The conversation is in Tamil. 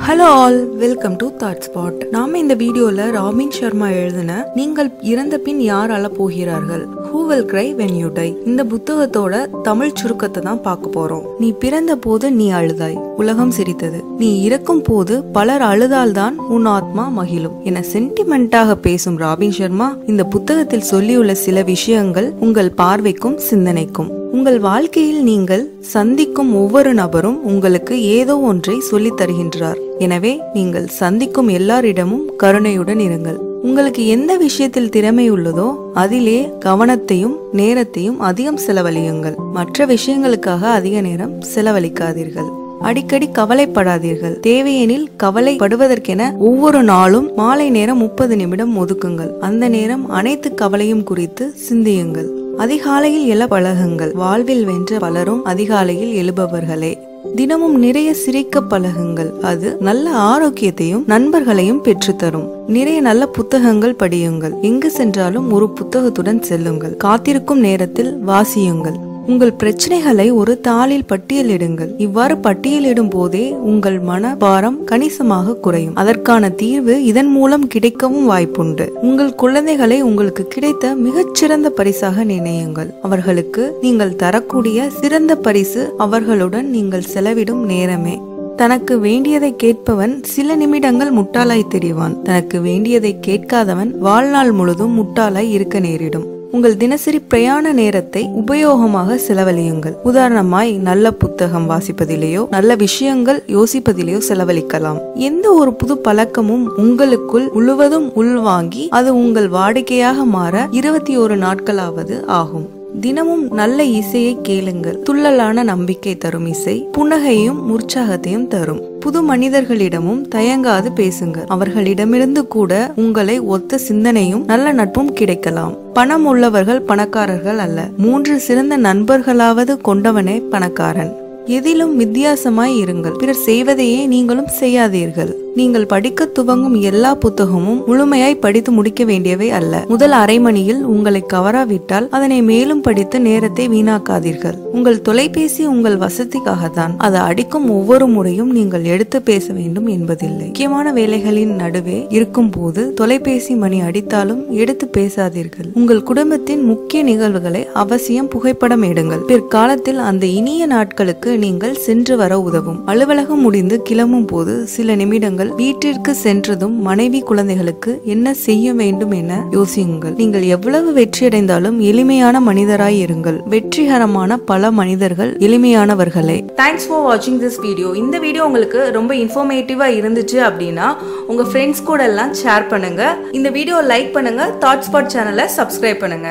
Hello all, welcome to Thought Spot. நாம இந்த வீடியோல ராபின் சர்மா எழுதின நீங்கள் இறந்த பின் யார் அழ போகிறார்கள் Who will cry when you die இந்த புத்தகத்தோட தமிழ் சுருக்கத்தை தான் பார்க்க போறோம். நீ பிறந்த போது நீ அழுதாய், உலகம் சிரித்தது. நீ இறக்கும் போது பலர் அழுதால்தான் உன் ஆத்மா மகிழும் என சென்டிமெண்டாக பேசும் ராபின் சர்மா இந்த புத்தகத்தில் சொல்லியுள்ள சில விஷயங்கள் உங்கள் பார்வைக்கும் சிந்தனைக்கும். உங்கள் வாழ்க்கையில் நீங்கள் சந்திக்கும் ஒவ்வொரு நபரும் உங்களுக்கு ஏதோ ஒன்றை சொல்லித் தருகின்றார். எனவே நீங்கள் சந்திக்கும் எல்லாரிடமும் கருணையுடன் இருங்கள். உங்களுக்கு எந்த விஷயத்தில் திறமை உள்ளதோ அதிலே கவனத்தையும் நேரத்தையும் அதிகம் செலவழியுங்கள். மற்ற விஷயங்களுக்காக அதிக நேரம் செலவழிக்காதீர்கள். அடிக்கடி கவலைப்படாதீர்கள். தேவையெனில் கவலைப்படுவதற்கென ஒவ்வொரு நாளும் மாலை நேரம் 30 நிமிடம் ஒதுக்குங்கள். அந்த நேரம் அனைத்து கவலையும் குறித்து சிந்தியுங்கள். அதிகாலையில் எழ பழகுங்கள். வாழ்வில் வென்ற பலரும் அதிகாலையில் எழுபவர்களே. தினமும் நிறைய சிரிக்க பழகுங்கள். அது நல்ல ஆரோக்கியத்தையும் நண்பர்களையும் பெற்றுத்தரும். நிறைய நல்ல புத்தகங்கள் படியுங்கள். எங்கு சென்றாலும் ஒரு புத்தகத்துடன் செல்லுங்கள். காத்திருக்கும் நேரத்தில் வாசியுங்கள். உங்கள் பிரச்சனைகளை ஒரு தாளில் பட்டியலிடுங்கள். இவ்வாறு பட்டியலிடும் போதே உங்கள் மனபாரம் கணிசமாக குறையும். அதற்கான தீர்வு இதன் மூலம் கிடைக்கவும் வாய்ப்புண்டு. உங்கள் குழந்தைகளை உங்களுக்கு கிடைத்த மிகச்சிறந்த பரிசாக நினையுங்கள். அவர்களுக்கு நீங்கள் தரக்கூடிய சிறந்த பரிசு அவர்களுடன் நீங்கள் செலவிடும் நேரமே. தனக்கு வேண்டியதை கேட்பவன் சில நிமிடங்கள் முட்டாளாய் தெரிவான். தனக்கு வேண்டியதை கேட்காதவன் வாழ்நாள் முழுதும் முட்டாளாய் இருக்க நேரிடும். உங்கள் தினசரி பிரயாண நேரத்தை உபயோகமாக செலவழியுங்கள். உதாரணமாய் நல்ல புத்தகம் வாசிப்பதிலேயோ நல்ல விஷயங்கள் யோசிப்பதிலேயோ செலவழிக்கலாம். எந்த ஒரு புது பழக்கமும் உங்களுக்குள் முழுவதும் உள்வாங்கி அது உங்கள் வாடிக்கையாக மாற 21 நாட்களாவது ஆகும். தினமும் நல்ல இசையை கேளுங்கள். துள்ளலான நம்பிக்கை தரும் இசை புன்னகையும் உற்சாகத்தையும் தரும். புது மனிதர்களிடமும் தயங்காது பேசுங்கள். அவர்களிடமிருந்து கூட உங்களை ஒத்த சிந்தனையும் நல்ல நட்பும் கிடைக்கலாம். பணம் உள்ளவர்கள் பணக்காரர்கள் அல்ல. 3 சிறந்த நண்பர்களாவது கொண்டவனே பணக்காரன். எதிலும் வித்தியாசமாய் இருங்கள். பிறர் செய்வதையே நீங்களும் செய்யாதீர்கள். நீங்கள் படிக்க துவங்கும் எல்லா புத்தகமும் முழுமையாய் படித்து முடிக்க வேண்டியவை அல்ல. முதல் அரை மணியில் உங்களை கவராவிட்டால் அதனை மேலும் படித்து நேரத்தை வீணாக்காதீர்கள். உங்கள் தொலைபேசி உங்கள் வசதிக்காகத்தான். அது அடிக்கும் ஒவ்வொரு முறையும் நீங்கள் எடுத்து பேச வேண்டும் என்பதில்லை. முக்கியமான வேலைகளின் நடுவே இருக்கும் போது தொலைபேசி மணி அடித்தாலும் எடுத்து பேசாதீர்கள். உங்கள் குடும்பத்தின் முக்கிய நிகழ்வுகளை அவசியம் புகைப்படம் எடுங்கள். பிற்காலத்தில் அந்த இனிய நாட்களுக்கு நீங்கள் சென்று வர உதவும். அலுவலகம் முடிந்து கிளம்பும் போது சில நிமிடங்கள் வீட்டிற்கு சென்றதும் மனைவி குழந்தைகளுக்கு என்ன செய்ய வேண்டும் என யோசியுங்கள். நீங்கள் எவ்வளவு வெற்றியடைந்தாலும் எளிமையான மனிதராய் இருங்கள். வெற்றிகரமான பல மனிதர்கள் எளிமையானவர்களே. தேங்க்ஸ் ஃபார் வாட்சிங் திஸ் வீடியோ. இந்த வீடியோ உங்களுக்கு ரொம்ப இன்ஃபர்மேட்டிவா இருந்துச்சு அப்படின்னா உங்க ஃப்ரெண்ட்ஸ் கூட எல்லாம் ஷேர் பண்ணுங்க. இந்த வீடியோ லைக் பண்ணுங்க. தாட் ஸ்பாட் சேனலை சப்ஸ்கிரைப் பண்ணுங்க.